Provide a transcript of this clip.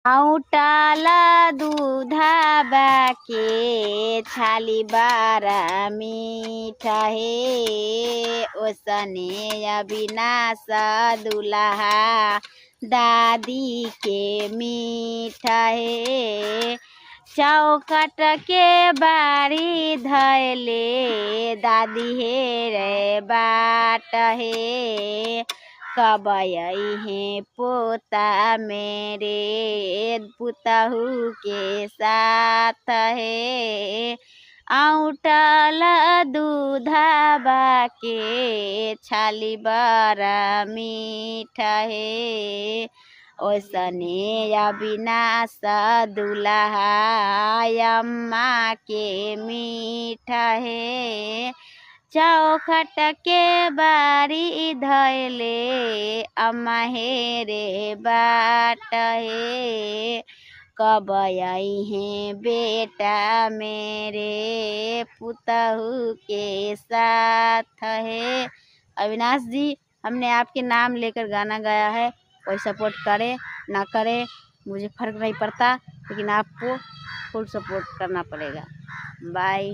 औटाला दूधाबा के छाली बारा मीठा हे ओसने अविनाश दुल्हा दादी के मीठा हे चौखट के बारी धैले दादी हे रे बाट हे कब है पोता मेरे पुतहू के साथ है औटल दूधाबा के छाली बड़ा मीठा है ओसने अविनाश दुल्हा अम्मा के मीठा है चौखट के बारी धैले अम्मा हे रे बाट हे कब आई है बेटा मेरे पुतहू के साथ है। अविनाश जी, हमने आपके नाम लेकर गाना गाया है, कोई सपोर्ट करे ना करे मुझे फर्क नहीं पड़ता, लेकिन आपको फुल सपोर्ट करना पड़ेगा। बाय।